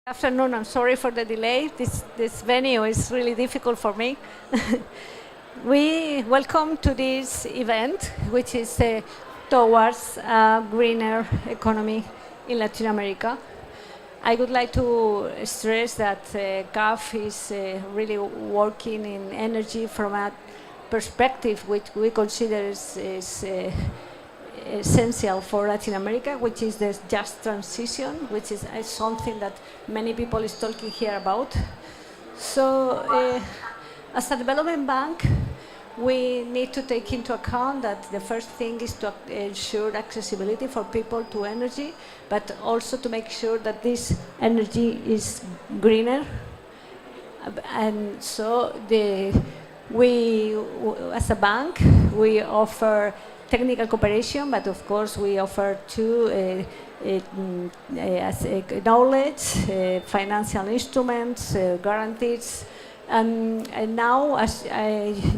Afternoon, I'm sorry for the delay. This venue is really difficult for me. We welcome to this event, which is towards a greener economy in Latin America. I would like to stress that CAF is really working in energy from a perspective which we consider is essential for Latin America, which is the just transition, which is something that many people is talking here about. So as a development bank, we need to take into account that the first thing is to ensure accessibility for people to energy, but also to make sure that this energy is greener. And so we, as a bank, we offer technical cooperation, but of course we offer too knowledge, financial instruments, guarantees. And now, as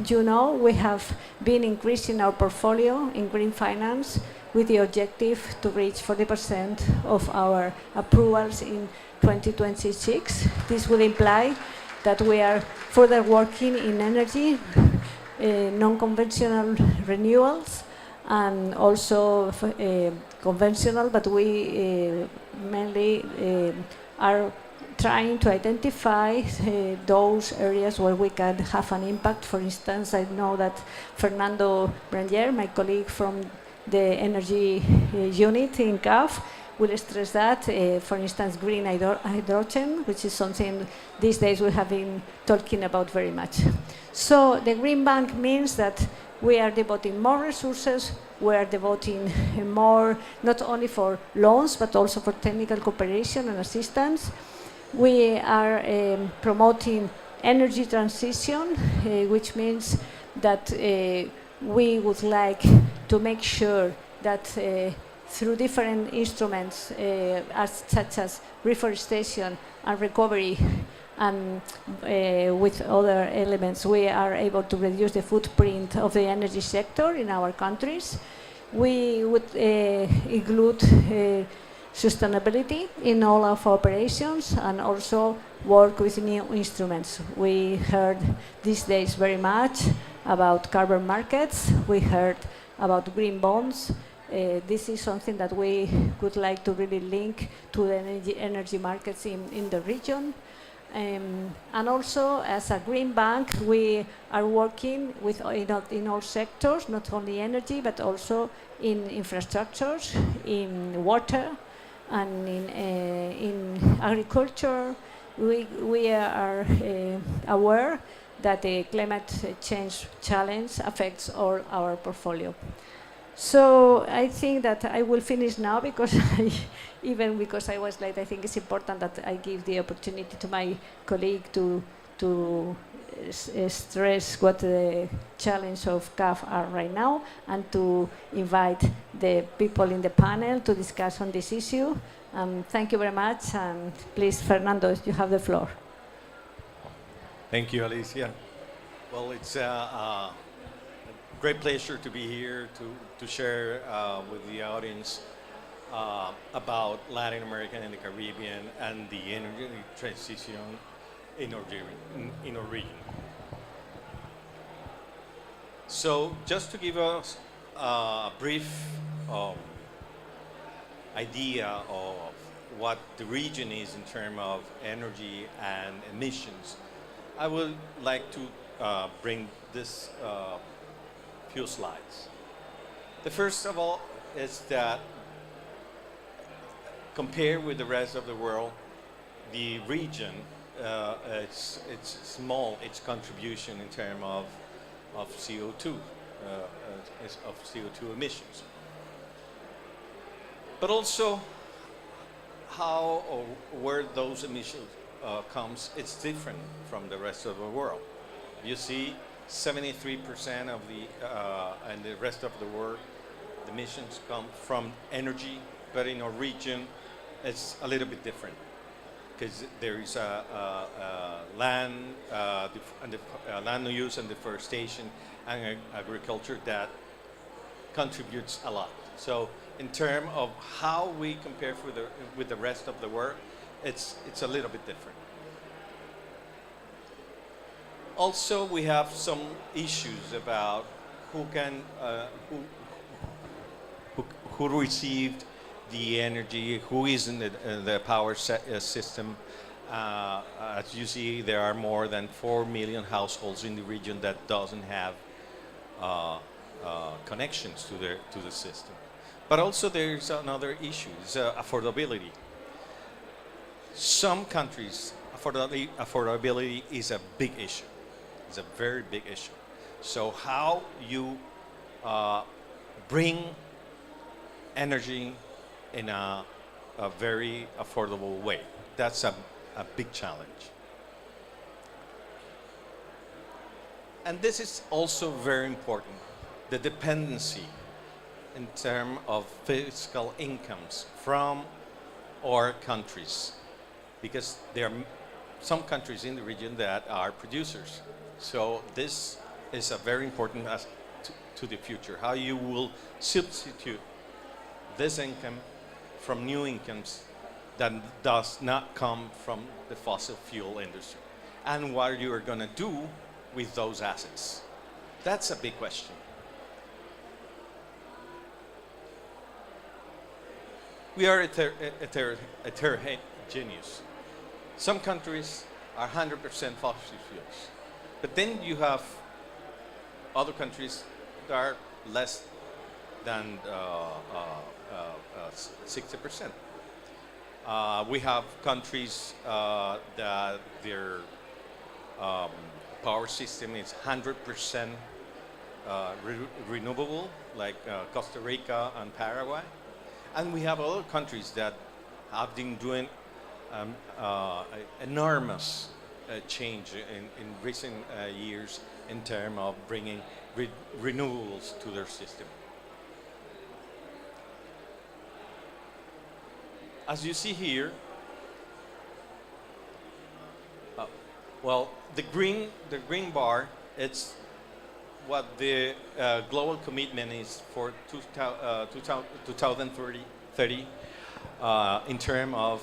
you know, we have been increasing our portfolio in green finance with the objective to reach 40% of our approvals in 2026. This would imply that we are further working in energy, non-conventional renewals, and also conventional, but we mainly are trying to identify those areas where we can have an impact. For instance, I know that Fernando Branger, my colleague from the energy unit in CAF, will stress that, for instance, green hydrogen, which is something these days we have been talking about very much. So the Green Bank means that we are devoting more resources, we are devoting more, not only for loans, but also for technical cooperation and assistance. We are promoting energy transition, which means that we would like to make sure that through different instruments, such as reforestation and recovery, and with other elements, we are able to reduce the footprint of the energy sector in our countries. We would include sustainability in all of our operations and also work with new instruments. We heard these days very much about carbon markets. We heard about green bonds. This is something that we would like to really link to the energy markets in the region. And also, as a green bank, we are working with in all sectors, not only energy, but also in infrastructures, in water, and in agriculture. We are aware that the climate change challenge affects all our portfolio. So I think that I will finish now because even because I was late, I think it's important that I give the opportunity to my colleague to stress what the challenge of CAF are right now and to invite the people in the panel to discuss on this issue. Thank you very much, and please, Fernando, you have the floor. Thank you, Alicia. Well, it's a great pleasure to be here to share with the audience about Latin America and the Caribbean and the energy transition in our region. So just to give us a brief idea of what the region is in terms of energy and emissions, I would like to bring this few slides. The first of all is that compared with the rest of the world, the region it's small, its contribution in terms of CO2 of CO2 emissions, but also how or where those emissions comes. It's different from the rest of the world. You see, 73% of the and the rest of the world, the emissions come from energy, but in our region, it's a little bit different because there is land land use and deforestation and agriculture that contributes a lot. So in terms of how we compare with the rest of the world, it's a little bit different. Also, we have some issues about who can who received the energy, who is in the power system. As you see, there are more than 4 million households in the region that doesn't have connections to the system. But also there's another issue, it's affordability. Some countries, affordability is a big issue. It's a very big issue. So how you bring energy in a very affordable way, that's a big challenge. And this is also very important, the dependency in terms of fiscal incomes from our countries, because there are some countries in the region that are producers. So this is a very important aspect to the future, how you will substitute this income from new incomes that does not come from the fossil fuel industry, and what you are going to do with those assets. That's a big question. We are heterogeneous. Some countries are 100% fossil fuels, but then you have other countries that are less than 60%. We have countries that their power system is 100% renewable, like Costa Rica and Paraguay. And we have other countries that have been doing enormous change in recent years in terms of bringing renewables to their system. As you see here, well, the green bar, it's what the global commitment is for 2030 in terms of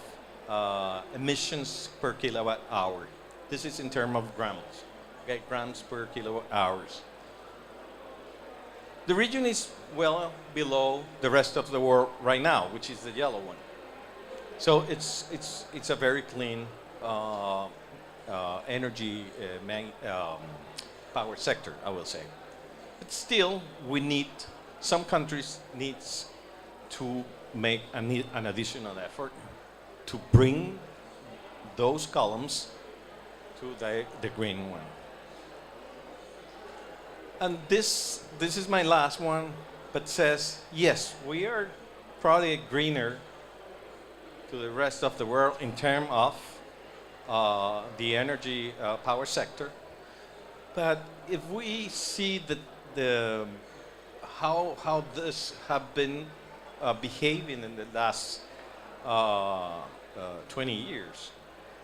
emissions per kilowatt hour. This is in terms of grams, okay, grams per kilowatt hours. The region is well below the rest of the world right now, which is the yellow one. So it's a very clean energy power sector, I will say. But still, some countries needs to make an additional effort to bring those columns to the green one. And this is my last one, but says, yes, we are probably greener to the rest of the world in terms of the energy power sector. But if we see how this have been behaving in the last 20 years,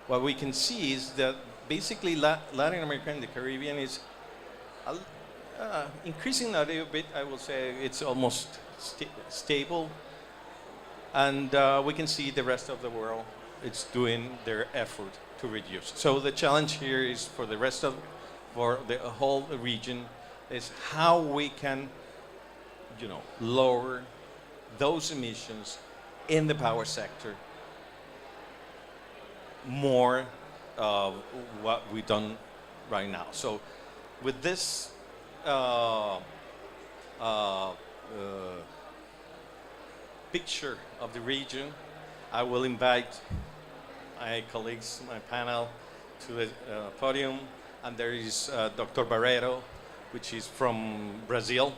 what we can see is that basically Latin America and the Caribbean is increasing a little bit. I will say it's almost stable. And we can see the rest of the world, it's doing their effort to reduce. So the challenge here is for the whole region is how we can, lower those emissions in the power sector more of what we've done right now. So with this picture of the region, I will invite my colleagues, my panel, to the podium. And there is Dr. Barreto, which is from Brazil.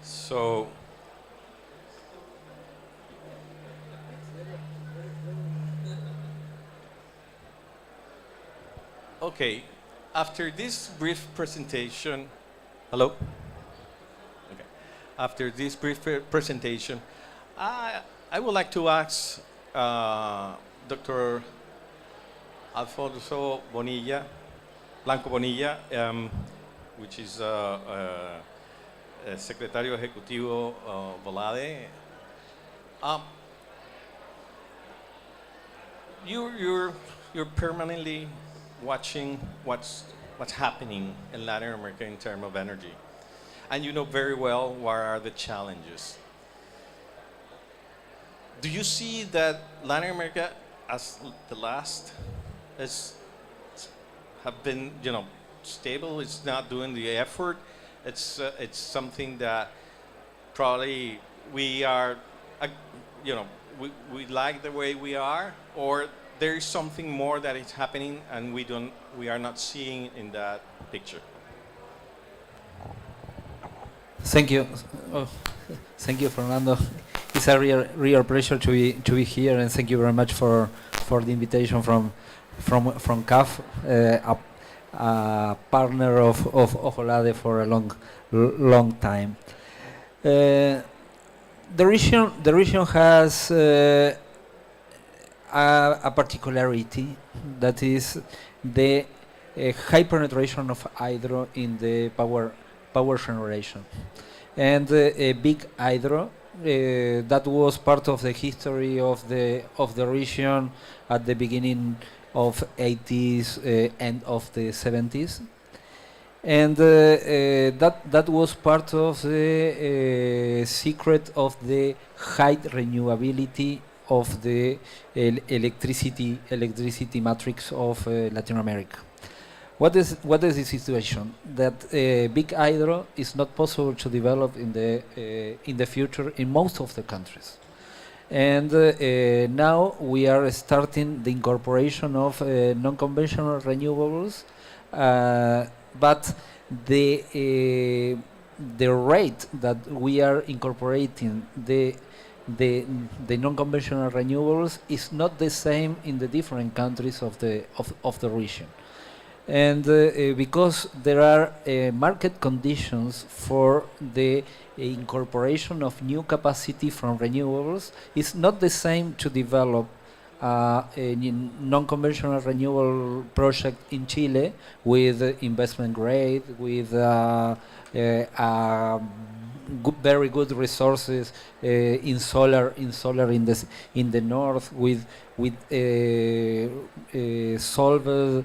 So, okay, after this brief presentation, hello? Okay. After this brief presentation, I would like to ask Dr. Alfonso Blanco Bonilla, which is Secretario Ejecutivo Volade. Um, you're permanently watching what's happening in Latin America in terms of energy, and you know very well what are the challenges. Do you see that Latin America, as the last, is have been stable? It's not doing the effort. It's something that probably we are, we like the way we are, or there is something more that is happening and we are not seeing in that picture. Thank you. Oh, thank you, Fernando. It's a real pleasure to be here, and thank you very much for the invitation from CAF, a partner of Olade for a long time. The region has a particularity, that is the high penetration of hydro in the power generation, and a big hydro that was part of the history of the region at the beginning of 80s, end of the 70s, and that was part of the secret of the high renewability of the electricity matrix of Latin America. What is the situation? That big hydro is not possible to develop in the future in most of the countries, and now we are starting the incorporation of non-conventional renewables, but the rate that we are incorporating the non-conventional renewables is not the same in the different countries of the region. And because there are market conditions for the incorporation of new capacity from renewables, it's not the same to develop a non-conventional renewable project in Chile with investment grade, with very good resources in solar in the north, with solved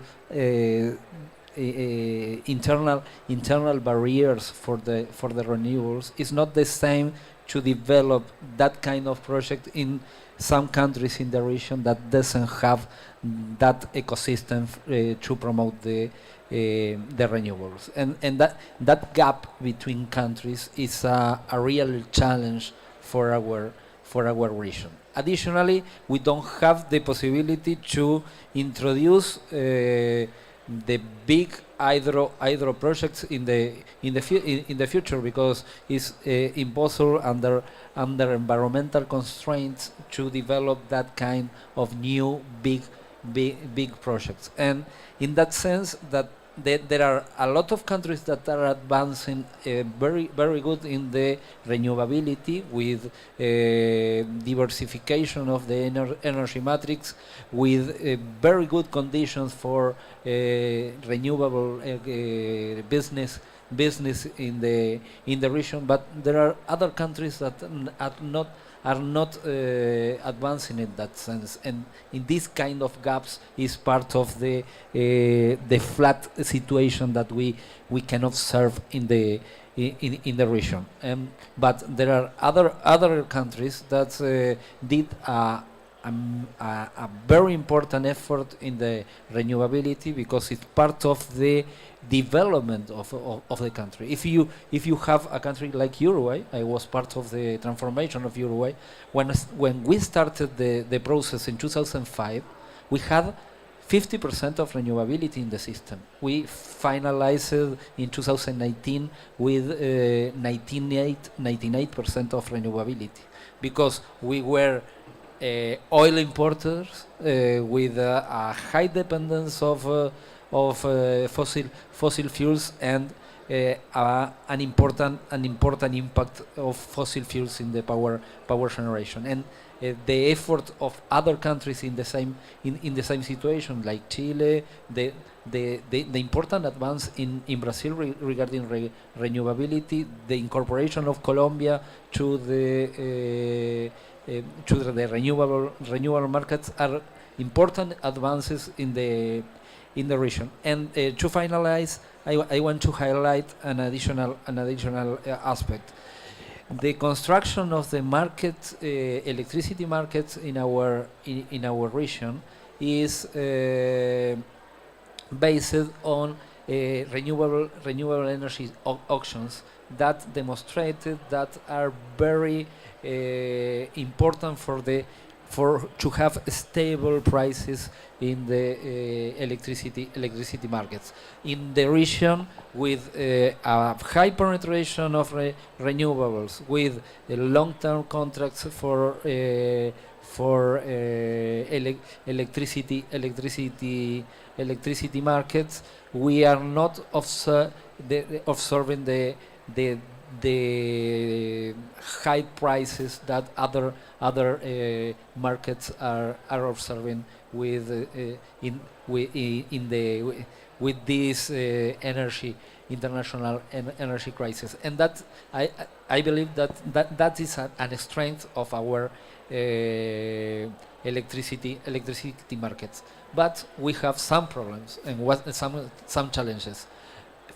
internal barriers for the renewables. It's not the same to develop that kind of project in some countries in the region that doesn't have that ecosystem to promote the renewables, and that gap between countries is a real challenge for our region. Additionally, we don't have the possibility to introduce the big hydro projects in the future, because it's impossible under environmental constraints to develop that kind of new big projects. And in that sense, that there are a lot of countries that are advancing very good in the renewability, with diversification of the energy matrix, with very good conditions for renewable business in the region. But there are other countries that are not advancing in that sense, and in this kind of gaps is part of the flat situation that we cannot serve in the region. But there are other countries that did a very important effort in the renewability, because it's part of the development of the country. If you have a country like Uruguay, I was part of the transformation of Uruguay. When we started the process in 2005, we had 50% of renewability in the system. We finalized in 2019 with 98% of renewability, because we were oil importers with a high dependence of fossil fuels, and an important impact of fossil fuels in the power generation. And the effort of other countries in the same situation, like Chile, the important advance in Brazil regarding renewability, the incorporation of Colombia to the renewable markets are important advances in the region. And to finalize, I want to highlight an additional aspect. The construction of the market, electricity markets in our region is based on renewable energy auctions that demonstrated that are very important to have stable prices in the electricity markets in the region, with a high penetration of renewables, with long-term contracts for electricity markets. We are not observing the high prices that other markets are observing with this international energy crisis, and that I believe that is a strength of our electricity markets. But we have some problems and some challenges.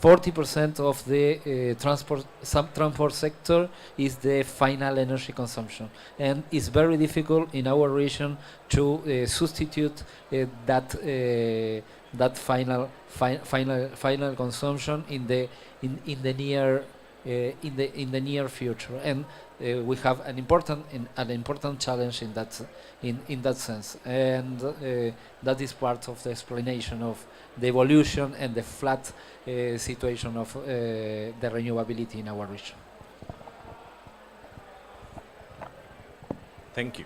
40% of the transport sector is the final energy consumption, and it's very difficult in our region to substitute that final consumption in the near future, and we have an important challenge in that sense, and that is part of the explanation of the evolution and the flat situation of the renewability in our region. Thank you.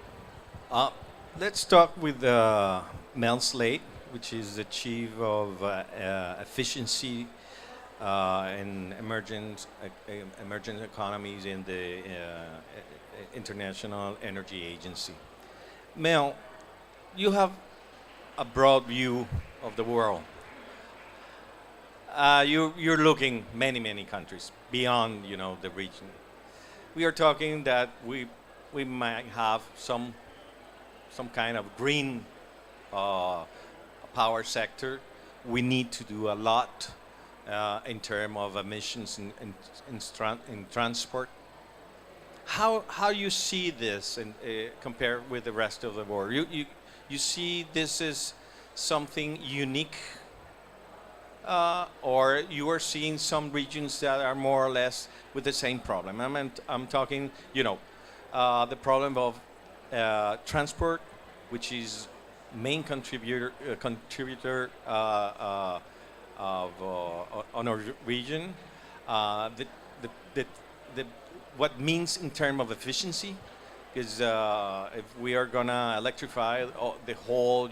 Let's talk with Mel Slade, which is the chief of efficiency in emerging economies in the International Energy Agency. Mel, you have a broad view of the world. You're looking many countries beyond, the region. We are talking that we might have some kind of green power sector. We need to do a lot in terms of emissions in transport. How you see this and compared with the rest of the world? You see this as something unique, or you are seeing some regions that are more or less with the same problem? I'm talking, the problem of transport, which is main contributor of on our region. What means in terms of efficiency, because if we are gonna electrify the whole,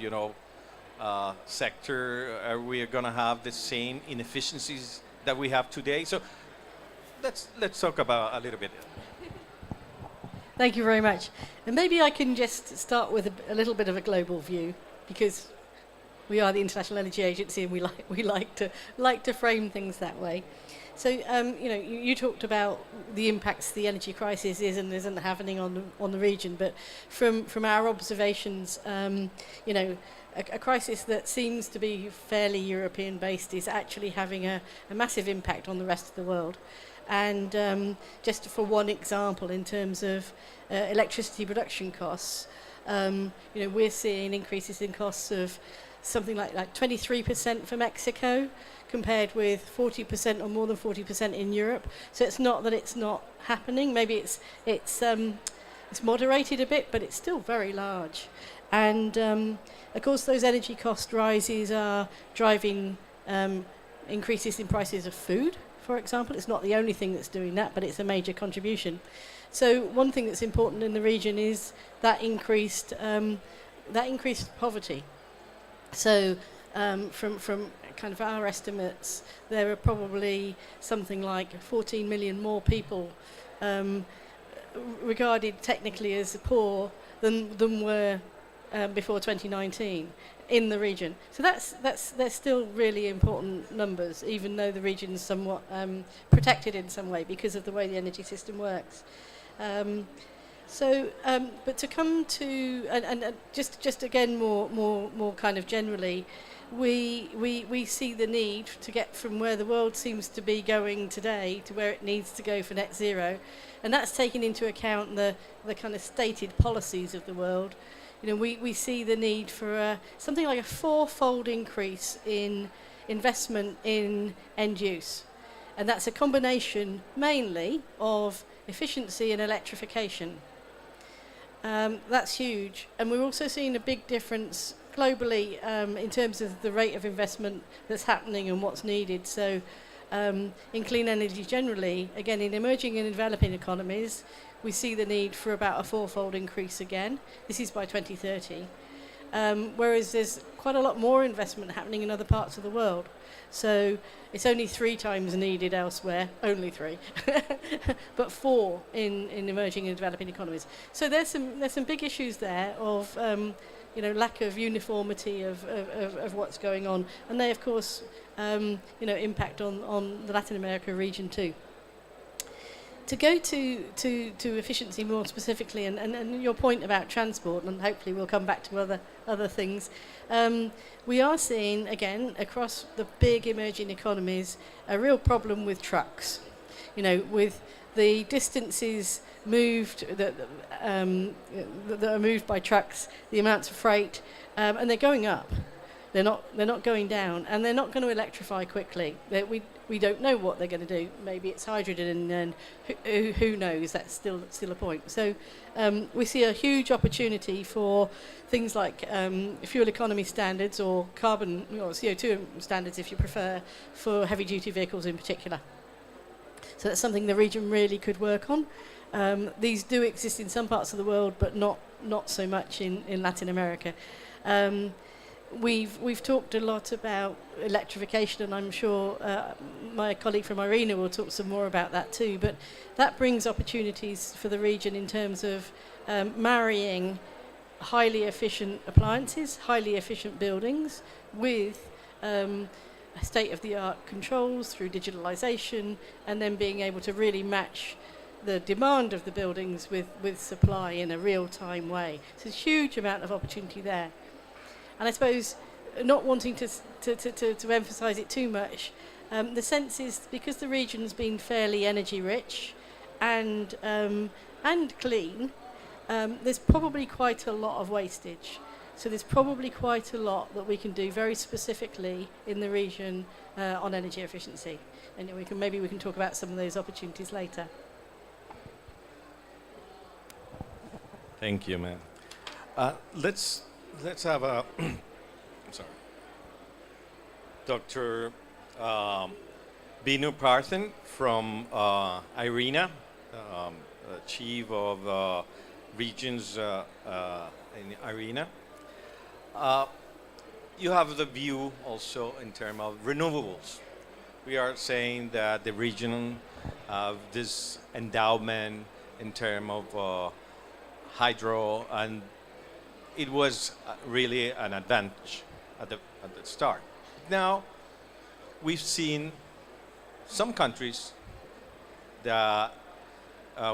sector, are we gonna have the same inefficiencies that we have today? So let's talk about a little bit. Thank you very much. And maybe I can just start with a little bit of a global view, because we are the International Energy Agency and we like to frame things that way. So you talked about the impacts the energy crisis is and isn't having on the region, but from our observations, a crisis that seems to be fairly European based is actually having a massive impact on the rest of the world. And just for one example, in terms of electricity production costs, we're seeing increases in costs of something like 23% for Mexico, compared with 40% or more than 40% in Europe. So it's not that it's not happening. Maybe it's moderated a bit, but it's still very large. And of course, those energy cost rises are driving increases in prices of food, for example. It's not the only thing that's doing that, but it's a major contribution. So one thing that's important in the region is that increased poverty. So from kind of our estimates, there are probably something like 14 million more people regarded technically as poor than were before 2019 in the region. So they're still really important numbers, even though the region's somewhat protected in some way because of the way the energy system works. But to come to and just again more kind of generally, we see the need to get from where the world seems to be going today to where it needs to go for net zero, and that's taking into account the kind of stated policies of the world. You know, we see the need for something like a fourfold increase in investment in end use, and that's a combination mainly of efficiency and electrification. That's huge, and we're also seeing a big difference globally in terms of the rate of investment that's happening and what's needed. So in clean energy generally, again in emerging and developing economies, we see the need for about a fourfold increase again. This is by 2030. Whereas there's quite a lot more investment happening in other parts of the world. So it's only 3 times needed elsewhere, only 3, but 4 in emerging and developing economies. So there's some big issues there of lack of uniformity of what's going on, and they of course impact on the Latin America region too. To go to efficiency more specifically, and your point about transport, and hopefully we'll come back to other things, we are seeing, again, across the big emerging economies, a real problem with trucks. You know, with the distances moved that are moved by trucks, the amounts of freight, and they're going up. They're not going down, and they're not going to electrify quickly. We don't know what they're going to do. Maybe it's hydrogen, and who knows? That's still a point. So we see a huge opportunity for things like fuel economy standards or carbon or CO2 standards, if you prefer, for heavy-duty vehicles in particular. So that's something the region really could work on. These do exist in some parts of the world, but not so much in Latin America. We've talked a lot about electrification, and I'm sure my colleague from IRENA will talk some more about that too, but that brings opportunities for the region in terms of marrying highly efficient appliances, highly efficient buildings with state-of-the-art controls through digitalization, and then being able to really match the demand of the buildings with supply in a real-time way. So there's a huge amount of opportunity there. And I suppose, not wanting to emphasise it too much, the sense is because the region's been fairly energy rich and clean, there's probably quite a lot of wastage. So there's probably quite a lot that we can do very specifically in the region on energy efficiency, and maybe we can talk about some of those opportunities later. Thank you, man. Let's have a sorry, Dr. Binu Parthan from IRENA, Chief of Regions in IRENA. You have the view also in terms of renewables. We are saying that the region have this endowment in terms of hydro, and it was really an advantage at the start. Now, we've seen some countries that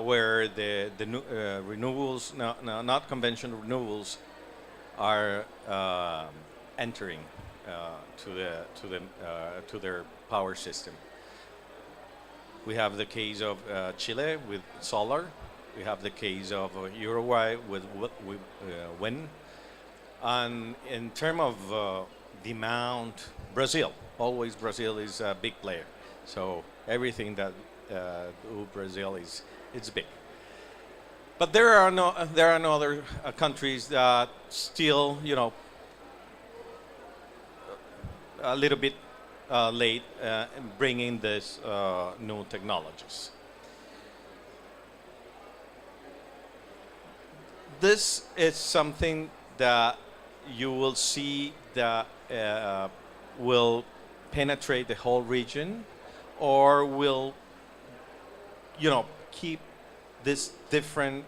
where the renewables, not conventional renewables, are entering to their power system. We have the case of Chile with solar. We have the case of Uruguay with wind. And in terms of demand, Brazil. Always Brazil is a big player. So everything that Brazil is, it's big. But there are no other countries that still, a little bit late in bringing this new technologies. This is something that you will see that will penetrate the whole region, or will, keep this different,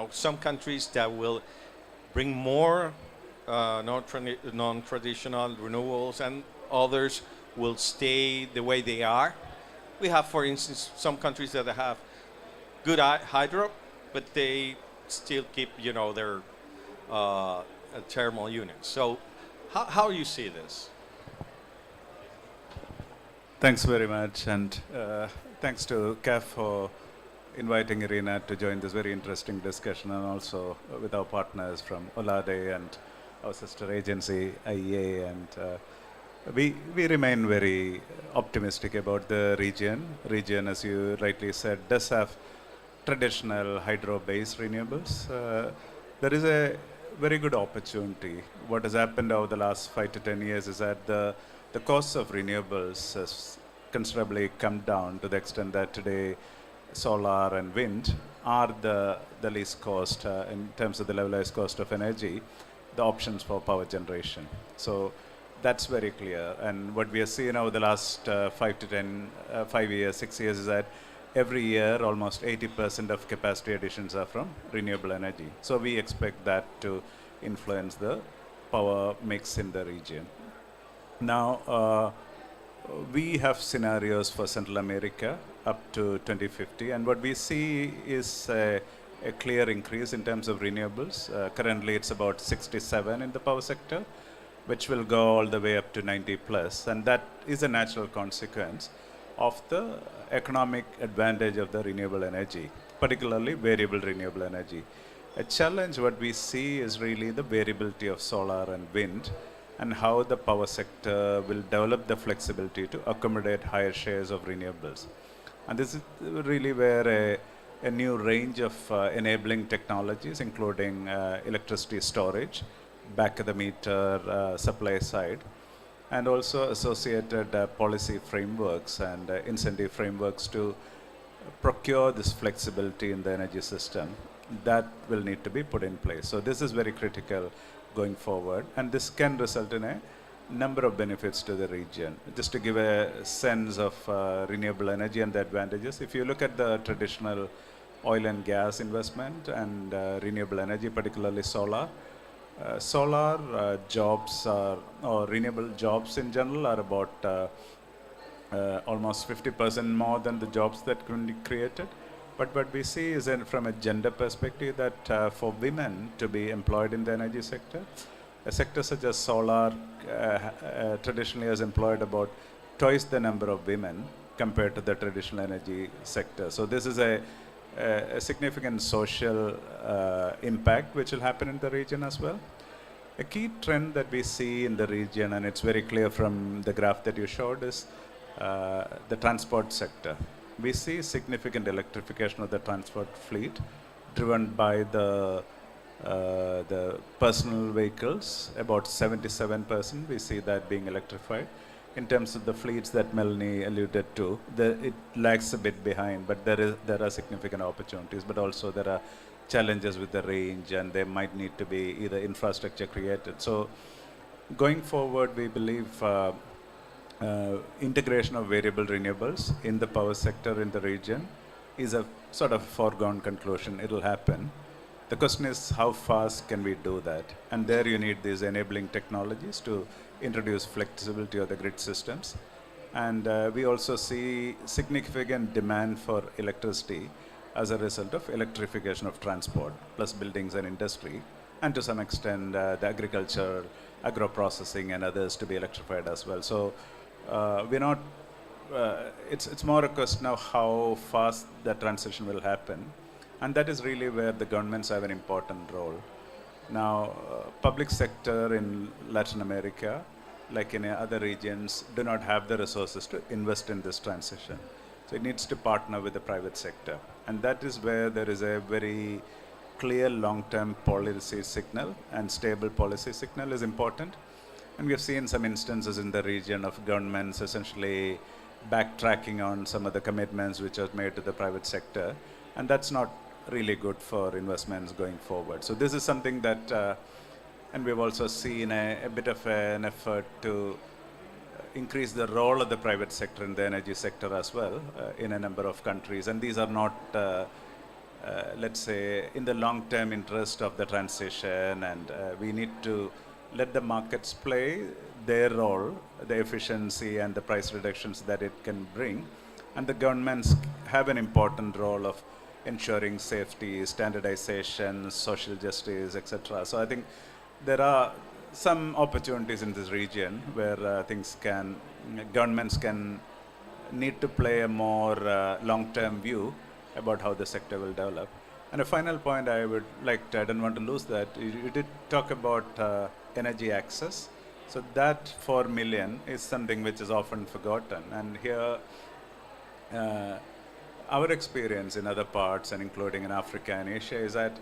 some countries that will bring more non-traditional renewables, and others will stay the way they are. We have, for instance, some countries that have good hydro, but they still keep, their thermal units. So how do you see this? Thanks very much, and thanks to CAF for inviting Irina to join this very interesting discussion, and also with our partners from Olade and our sister agency, IEA, and we remain very optimistic about the region. Region, as you rightly said, does have traditional hydro-based renewables. There is a very good opportunity. What has happened over the last 5 to 10 years is that the costs of renewables has considerably come down to the extent that today solar and wind are the least cost in terms of the levelized cost of energy, the options for power generation. So that's very clear. And what we have seen over the last 5 years, 6 years is that every year almost 80% of capacity additions are from renewable energy. So we expect that to influence the power mix in the region. Now, we have scenarios for Central America up to 2050, and what we see is a clear increase in terms of renewables. Currently, it's about 67 in the power sector, which will go all the way up to 90 plus, and that is a natural consequence of the economic advantage of the renewable energy, particularly variable renewable energy. A challenge what we see is really the variability of solar and wind, and how the power sector will develop the flexibility to accommodate higher shares of renewables. And this is really where a new range of enabling technologies, including electricity storage, back of the meter supply side, and also associated policy frameworks and incentive frameworks to procure this flexibility in the energy system, that will need to be put in place. So this is very critical going forward, and this can result in a number of benefits to the region. Just to give a sense of renewable energy and the advantages, if you look at the traditional oil and gas investment and renewable energy, particularly solar, jobs or renewable jobs in general are about almost 50% more than the jobs that can be created. But what we see is from a gender perspective that for women to be employed in the energy sector, a sector such as solar traditionally has employed about twice the number of women compared to the traditional energy sector. So this is a significant social impact which will happen in the region as well. A key trend that we see in the region, and it's very clear from the graph that you showed, is the transport sector. We see significant electrification of the transport fleet driven by the personal vehicles. About 77% we see that being electrified. In terms of the fleets that Melanie alluded to, it lags a bit behind, but there are significant opportunities, but also there are challenges with the range, and there might need to be either infrastructure created. So going forward, we believe integration of variable renewables in the power sector in the region is a sort of foregone conclusion. It will happen. The question is, how fast can we do that? And there you need these enabling technologies to introduce flexibility of the grid systems. And we also see significant demand for electricity as a result of electrification of transport, plus buildings and industry, and to some extent the agriculture, agro-processing and others to be electrified as well. So we're not, it's more a question of how fast the transition will happen. And that is really where the governments have an important role. Now, public sector in Latin America, like in other regions, do not have the resources to invest in this transition. So it needs to partner with the private sector. And that is where there is a very clear long-term policy signal, and stable policy signal is important. And we have seen some instances in the region of governments essentially backtracking on some of the commitments which are made to the private sector. And that's not really good for investments going forward. So this is something that, and we've also seen a bit of an effort to increase the role of the private sector in the energy sector as well in a number of countries. And these are not let's say, in the long-term interest of the transition, and we need to let the markets play their role, the efficiency and the price reductions that it can bring, and the governments have an important role of ensuring safety, standardization, social justice, etc. So I think there are some opportunities in this region where governments can need to play a more long-term view about how the sector will develop. And a final point I would like to, I don't want to lose that, you did talk about energy access. So that 4 million is something which is often forgotten. And here, our experience in other parts, and including in Africa and Asia, is that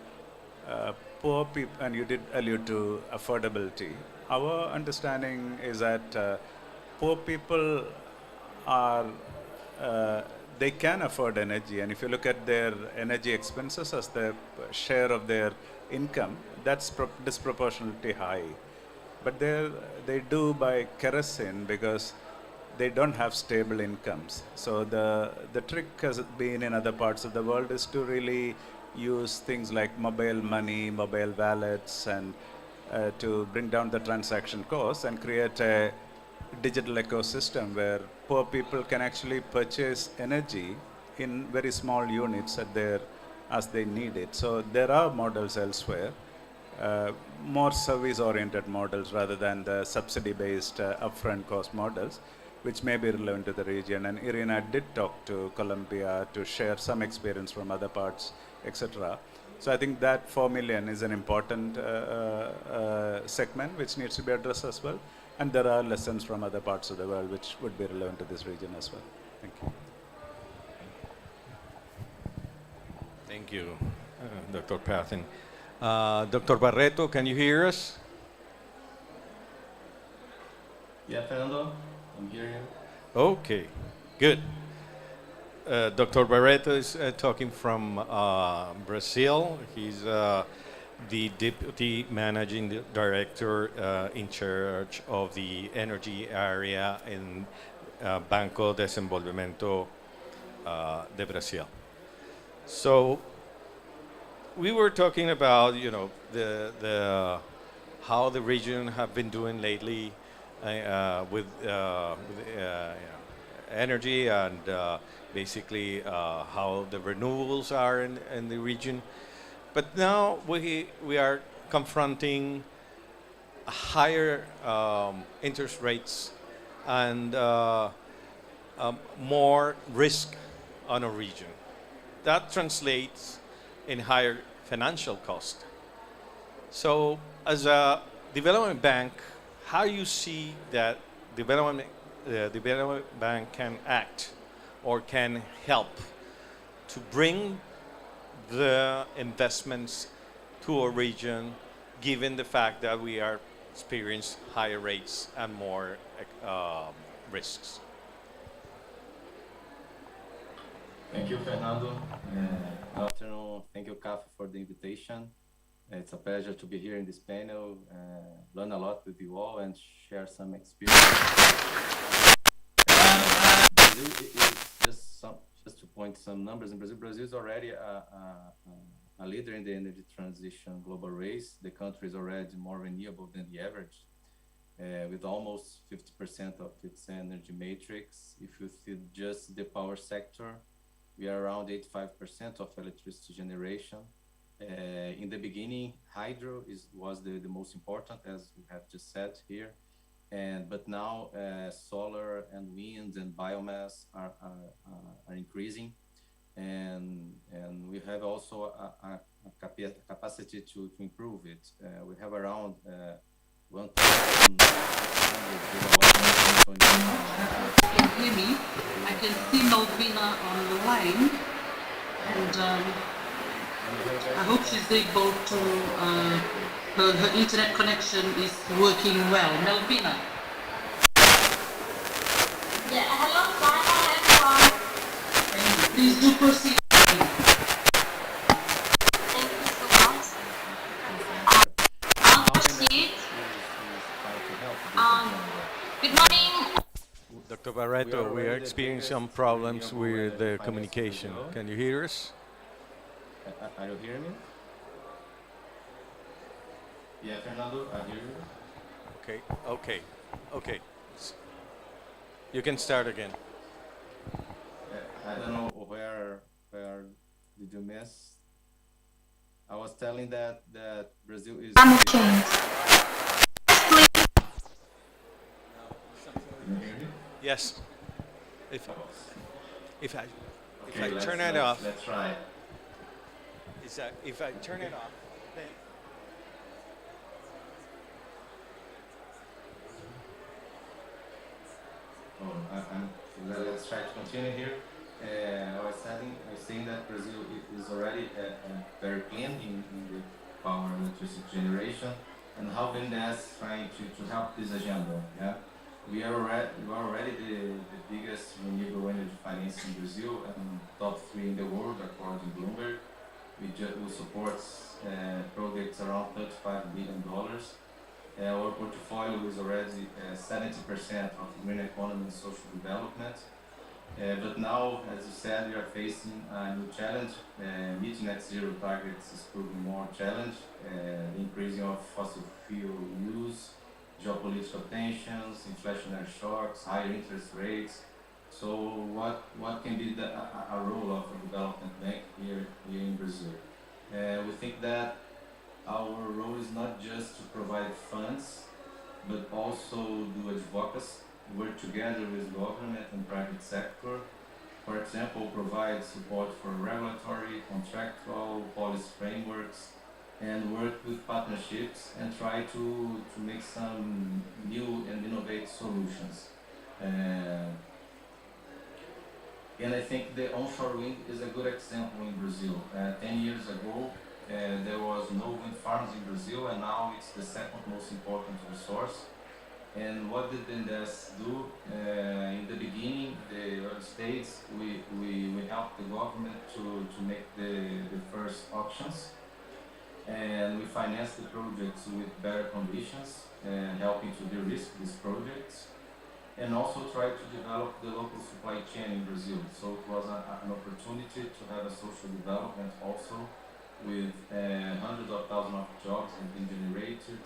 poor people, and you did allude to affordability, our understanding is that poor people are, they can afford energy, and if you look at their energy expenses as the share of their income, that's disproportionately high. But they do buy kerosene because they don't have stable incomes. So the trick has been in other parts of the world is to really use things like mobile money, mobile wallets, and to bring down the transaction costs and create a digital ecosystem where poor people can actually purchase energy in very small units as they need it. So there are models elsewhere, more service-oriented models rather than the subsidy-based upfront cost models, which may be relevant to the region. And Irina did talk to Colombia to share some experience from other parts, etc. So I think that 4 million is an important segment which needs to be addressed as well. And there are lessons from other parts of the world which would be relevant to this region as well. Thank you. Thank you, Dr. Pathin. Dr. Barreto, can you hear us? Yeah, Fernando, I'm hearing you. Okay, good. Dr. Barreto is talking from Brazil. He's the Deputy Managing Director in charge of the energy area in Banco de Desenvolvimento de Brasil. So we were talking about, the how the region have been doing lately with energy and basically how the renewables are in the region. But now we are confronting higher interest rates and more risk on a region. That translates in higher financial cost. So as a development bank, how you see that development bank can act or can help to bring the investments to a region, given the fact that we are experiencing higher rates and more risks? Thank you, Fernando. Good afternoon. Thank you, CAF, for the invitation. It's a pleasure to be here in this panel, learn a lot with you all, and share some experience. Brazil is just to point some numbers. In Brazil is already a leader in the energy transition global race. The country is already more renewable than the average, with almost 50% of its energy matrix. If you see just the power sector, we are around 85% of electricity generation. In the beginning, hydro was the most important, as we have just said here. But now solar and wind and biomass are increasing, and we have also a capacity to improve it. We have around 1,000 gigawatts. Can you hear me? I can see Malvina on the line, and I hope she's able to, her internet connection is working well. Malvina. Yeah, hello, everyone. Please do proceed. Thank you so much. I'll proceed. Good morning. Dr. Barreto, we are experiencing some problems with the communication. Can you hear us? Are you hearing me? Yeah, Fernando, I hear you. Okay, okay, okay. You can start again. I don't know where did you miss? I was telling that Brazil is. Climate change. Can you hear me? Yes. If I Okay, turn it off, Let's try. if I turn it off, then Let's try to continue here. I was saying that Brazil is already very clean in the power and electricity generation, and how Vindes is trying to help this agenda. Yeah, we are already the biggest renewable energy finance in Brazil and top 3 in the world according to Bloomberg. We support projects around $35 billion. Our portfolio is already 70% of green economy and social development. But now, as you said, we are facing a new challenge. Meeting net zero targets is proving more challenge. Increasing of fossil fuel use, geopolitical tensions, inflationary shocks, higher interest rates. So what can be a role of a development bank here in Brazil? We think that our role is not just to provide funds, but also do advocacy, work together with government and private sector. For example, provide support for regulatory, contractual, policy frameworks, and work with partnerships and try to make some new and innovative solutions. And I think the onshore wind is a good example in Brazil. 10 years ago, there was no wind farms in Brazil, and now it's the second most important resource. And what did Vindes do? In the beginning, the early states, we helped the government to make the first auctions. And we financed the projects with better conditions, helping to de-risk these projects. And also try to develop the local supply chain in Brazil. So it was an opportunity to have a social development also with hundreds of thousands of jobs have been generated,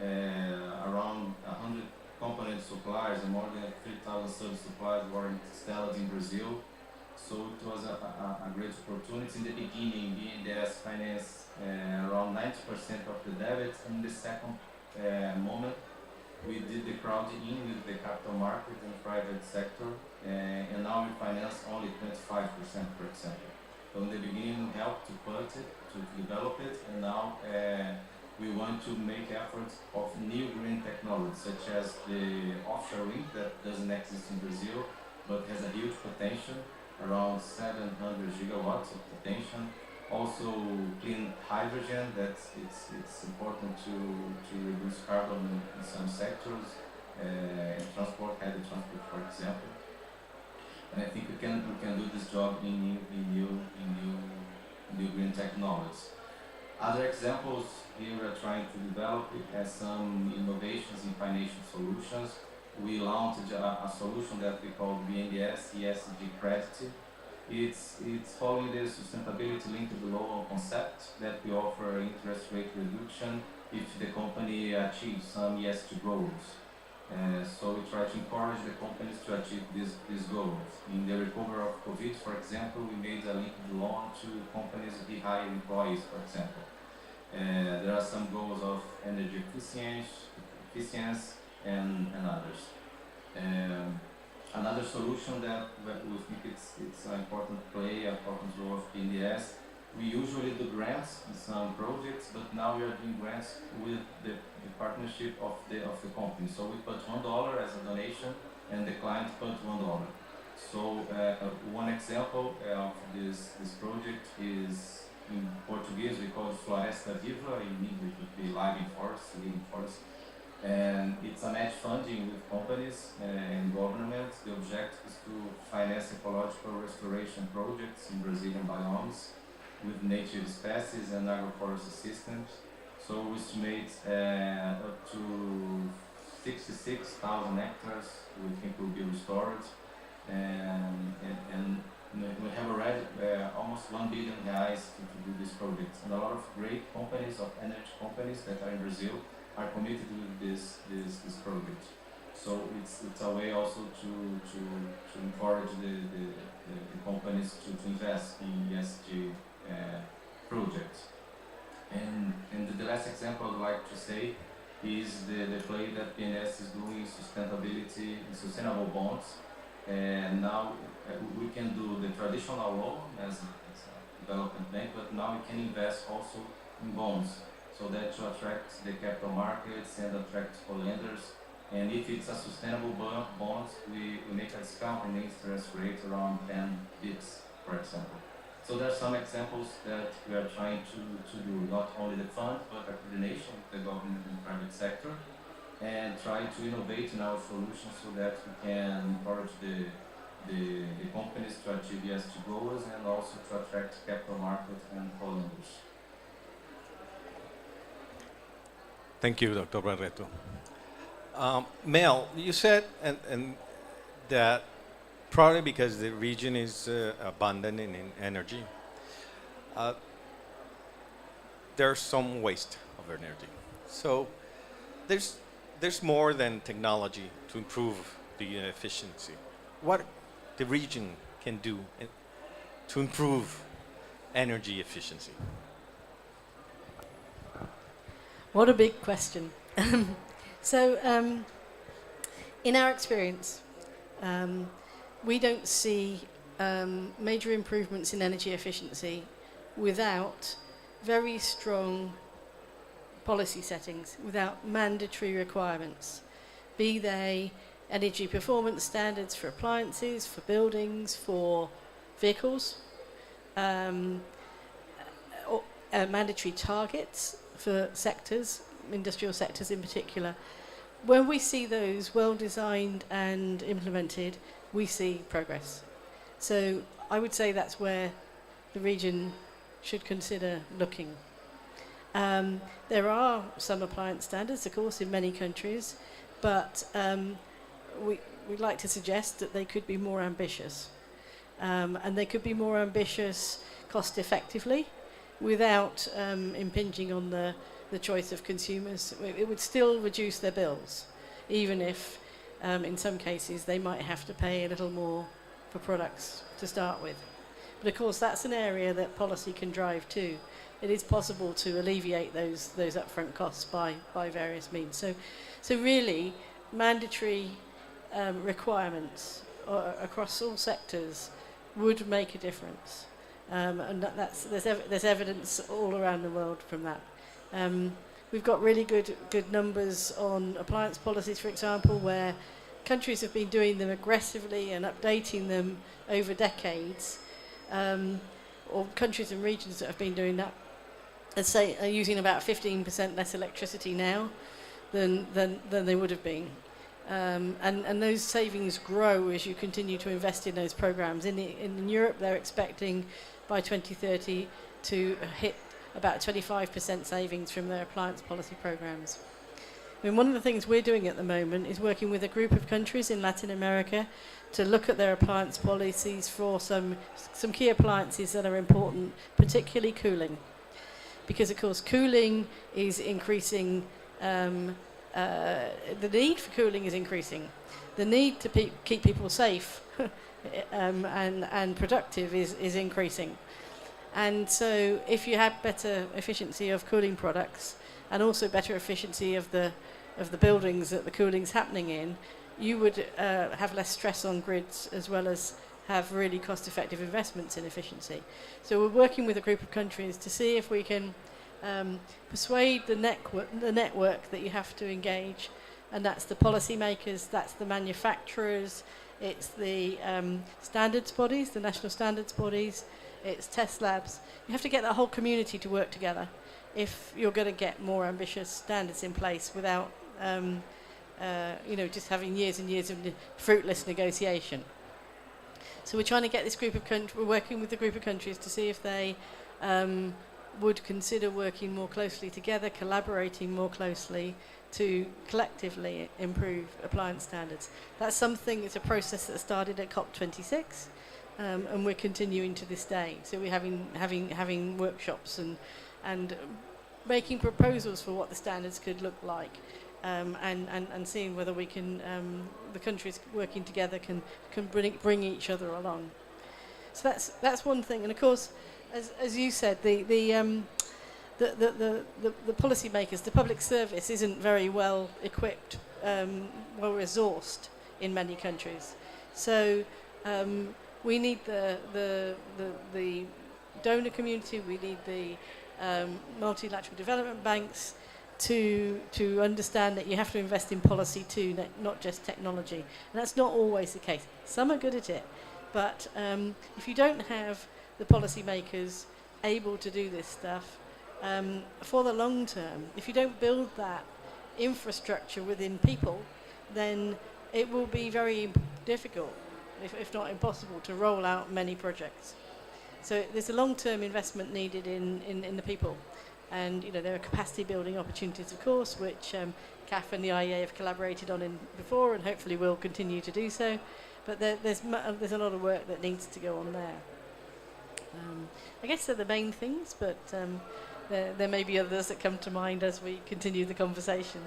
around 100 component suppliers and more than 3,000 service suppliers were installed in Brazil. So it was a great opportunity. In the beginning, BNDES financed around 90% of the debits. In the second moment, we did the crowding in with the capital market and private sector, and now we finance only 25%, for example. So in the beginning, we helped to put it, to develop it, and now we want to make efforts of new green technologies, such as the offshore wind that doesn't exist in Brazil, but has a huge potential, around 700 gigawatts of potential. Also clean hydrogen, it's important to reduce carbon in some sectors, transport, heavy transport, for example. And I think we can do this job in new green technologies. Other examples here we are trying to develop it as some innovations in financial solutions. We launched a solution that we call BNDES ESG Credit. It's following the sustainability linked loan concept that we offer interest rate reduction if the company achieves some ESG goals. So we try to encourage the companies to achieve these goals. In the recovery of COVID, for example, we made a linked loan to companies who hire employees, for example. There are some goals of energy efficiency and others. Another solution that we think it's an important role of BNDES. We usually do grants in some projects, but now we are doing grants with the partnership of the company. So we put $1 as a donation, and the client put $1. So one example of this project is in Portuguese we call it Floresta Viva. In English it would be living forest. And it's a match funding with companies and governments. The objective is to finance ecological restoration projects in Brazilian biomes with native species and agroforestry systems. So we estimate up to 66,000 hectares we think will be restored. And We have already almost 1 billion reais to do this project, and a lot of great companies, of energy companies that are in Brazil, are committed with this project. So it's a way also to encourage the companies to invest in ESG projects. And the last example I'd like to say is the play that PNS is doing sustainability and sustainable bonds. And now we can do the traditional loan as a development bank, but now we can invest also in bonds, so that to attract the capital markets and attract co-lenders. And if it's a sustainable bond, we make a discount in the interest rate around 10 bps, for example. So there are some examples that we are trying to do, not only the fund, but a coordination with the government and private sector, and try to innovate in our solutions so that we can encourage the companies to achieve ESG goals and also to attract capital market and co-lenders. Thank you, Dr. Barreto. Mel, you said and that probably because the region is abundant in energy, there's some waste of energy. So there's more than technology to improve the efficiency. What the region can do to improve energy efficiency? What a big question. So, in our experience, we don't see major improvements in energy efficiency without very strong policy settings, without mandatory requirements, be they energy performance standards for appliances, for buildings, for vehicles, or mandatory targets for sectors, industrial sectors in particular. When we see those well designed and implemented, we see progress. So I would say that's where the region should consider looking. There are some appliance standards, of course, in many countries, but we'd like to suggest that they could be more ambitious. And they could be more ambitious cost effectively without impinging on the choice of consumers. It would still reduce their bills, even if in some cases they might have to pay a little more for products to start with. But of course that's an area that policy can drive too. It is possible to alleviate those upfront costs by various means. So really mandatory requirements across all sectors would make a difference. And there's evidence all around the world from that. We've got really good numbers on appliance policies, for example, where countries have been doing them aggressively and updating them over decades, or countries and regions that have been doing that, let's say, are using about 15% less electricity now than they would have been. And those savings grow as you continue to invest in those programs. In Europe, they're expecting by 2030 to hit about 25% savings from their appliance policy programs. I mean, one of the things we're doing at the moment is working with a group of countries in Latin America to look at their appliance policies for some key appliances that are important, particularly cooling. Because, of course, cooling is increasing, the need for cooling is increasing. The need to keep people safe and productive is increasing. And so if you have better efficiency of cooling products and also better efficiency of the buildings that the cooling's happening in, you would have less stress on grids as well as have really cost-effective investments in efficiency. So we're working with a group of countries to see if we can persuade the network that you have to engage, and that's the policymakers, that's the manufacturers, it's the standards bodies, the national standards bodies, it's test labs. You have to get that whole community to work together if you're going to get more ambitious standards in place without just having years and years of fruitless negotiation. So we're trying to get this group of countries, we're working with the group of countries to see if they would consider working more closely together, collaborating more closely to collectively improve appliance standards. That's something, it's a process that started at COP26. and we're continuing to this day. So we're having workshops and making proposals for what the standards could look like, and seeing whether we can the countries working together can bring each other along. So that's one thing. And of course, as you said, the policymakers, the public service isn't very well equipped, well resourced in many countries. So we need the donor community, we need the multilateral development banks to understand that you have to invest in policy too, not just technology. And that's not always the case. Some are good at it, but if you don't have the policymakers able to do this stuff, for the long term, if you don't build that infrastructure within people, then it will be very difficult, if not impossible, to roll out many projects. So there's a long-term investment needed in the people. And there are capacity building opportunities, of course, which CAF and the IEA have collaborated on before, and hopefully will continue to do so. But there's a lot of work that needs to go on there. I guess they're the main things, but there may be others that come to mind as we continue the conversation.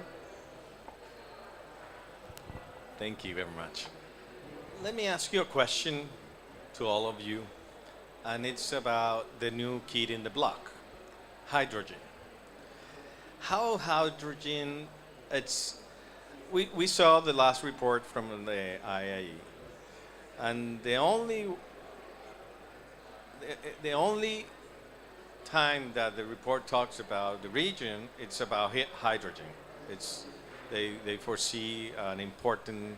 Thank you very much. Let me ask you a question to all of you, and it's about the new kid in the block, hydrogen. How hydrogen, we saw the last report from the IAE, and the only time that the report talks about the region, it's about hydrogen. They foresee an important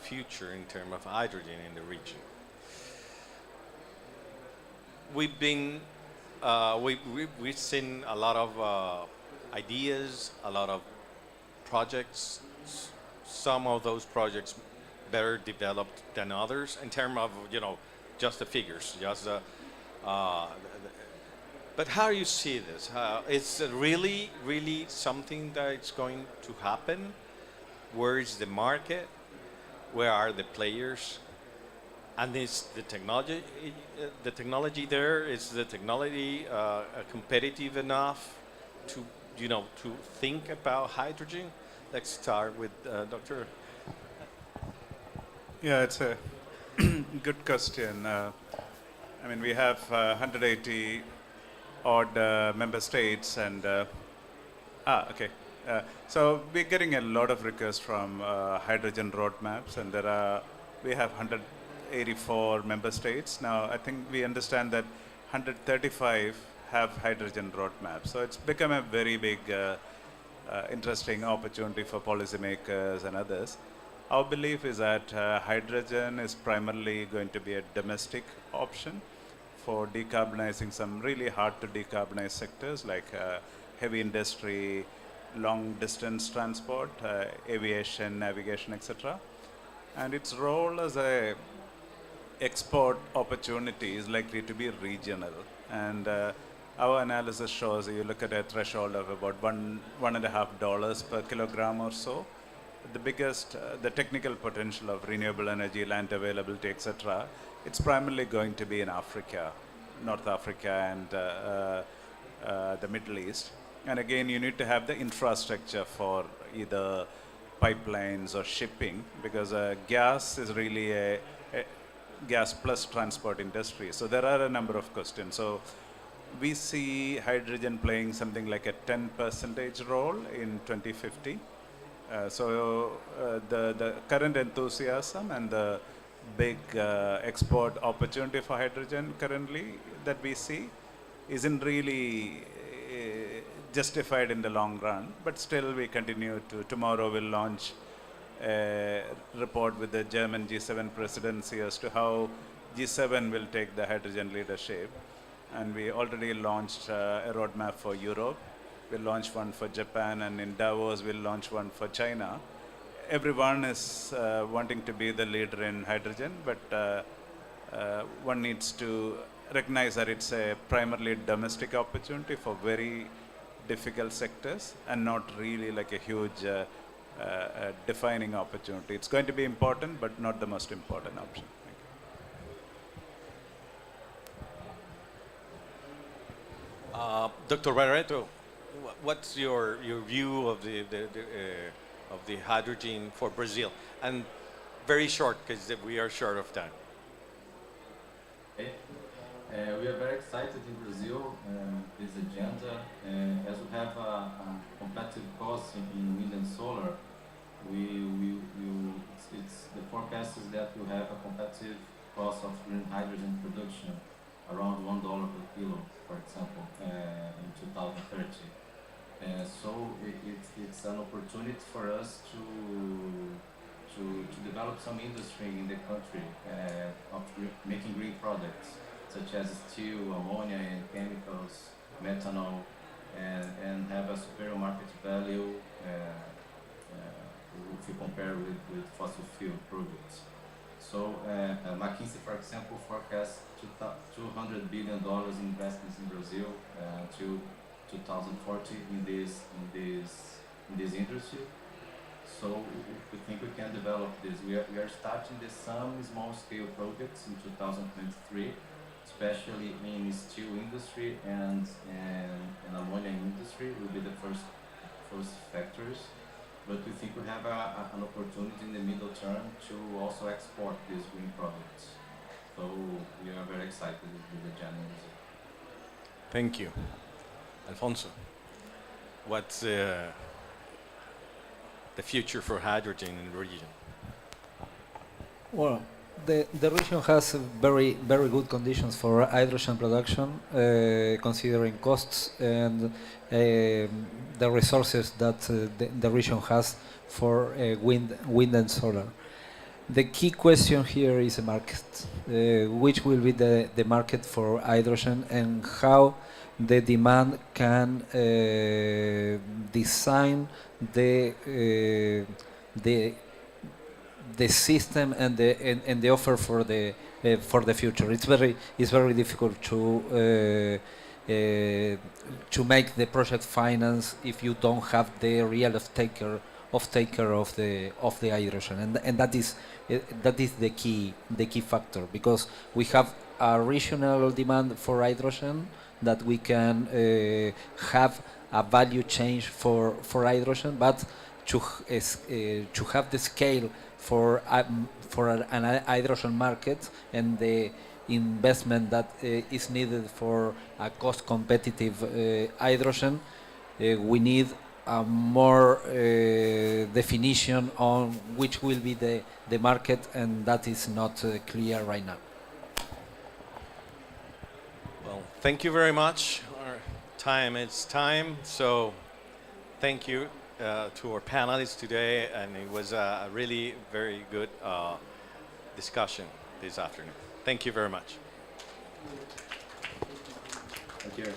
future in terms of hydrogen in the region. We've seen a lot of ideas, a lot of projects. Some of those projects better developed than others in terms of just the figures, but how do you see this? Is it really something that's going to happen? Where is the market? Where are the players? And is the technology there? Is the technology competitive enough to think about hydrogen? Let's start with Dr. Yeah, it's a good question. I mean, we have 180 odd member states, and okay. So we're getting a lot of requests from hydrogen roadmaps, and we have 184 member states. Now, I think we understand that 135 have hydrogen roadmaps. So it's become a very big, interesting opportunity for policymakers and others. Our belief is that hydrogen is primarily going to be a domestic option for decarbonizing some really hard to decarbonize sectors like heavy industry, long distance transport, aviation, navigation, etc. And its role as a export opportunity is likely to be regional. And our analysis shows you look at a threshold of about $1.50 per kilogram or so. The biggest, the technical potential of renewable energy, land availability, etc., it's primarily going to be in Africa, North Africa, and the Middle East. And again, you need to have the infrastructure for either pipelines or shipping, because gas is really a gas plus transport industry. So there are a number of questions. So we see hydrogen playing something like a 10% role in 2050. The current enthusiasm and the big export opportunity for hydrogen currently that we see isn't really justified in the long run, but still we continue to. Tomorrow we'll launch a report with the German G7 presidency as to how G7 will take the hydrogen leadership. And we already launched a roadmap for Europe. We'll launch one for Japan, and in Davos we'll launch one for China. Everyone is wanting to be the leader in hydrogen, but one needs to recognize that it's a primarily domestic opportunity for very difficult sectors and not really like a huge defining opportunity. It's going to be important, but not the most important option. Thank you. Dr. Barreto, what's your view of the hydrogen for Brazil? And very short, because we are short of time. Okay. We are very excited in Brazil, this agenda. As we have a competitive cost in wind and solar, it's the forecast is that we have a competitive cost of green hydrogen production around $1 per kilo, for example, in 2030. So it's an opportunity for us to develop some industry in the country of making green products, such as steel, ammonia, and chemicals, methanol, and have a superior market value if you compare with fossil fuel products. So McKinsey, for example, forecasts $200 billion in investments in Brazil to 2040 in this industry. So we think we can develop this. We are starting some small scale projects in 2023, especially in steel industry and ammonia industry will be the first factors. But we think we have an opportunity in the middle term to also export these green products. So we are very excited with the January. Thank you. Alfonso, what's the future for hydrogen in the region? Well, the region has very good conditions for hydrogen production, considering costs and the resources that the region has for wind and solar. The key question here is the market. Which will be the market for hydrogen and how the demand can design the system and the offer for the future. It's very difficult to make the project finance if you don't have the real off-taker of the hydrogen, and that is the key factor, because we have a regional demand for hydrogen that we can have a value change for hydrogen, but to have the scale for an hydrogen market and the investment that is needed for a cost competitive hydrogen, we need a more definition on which will be the market, and that is not clear right now. Well, thank you very much. Our time is time, so thank you to our panelists today, and it was a really very good discussion this afternoon. Thank you very much. Thank you.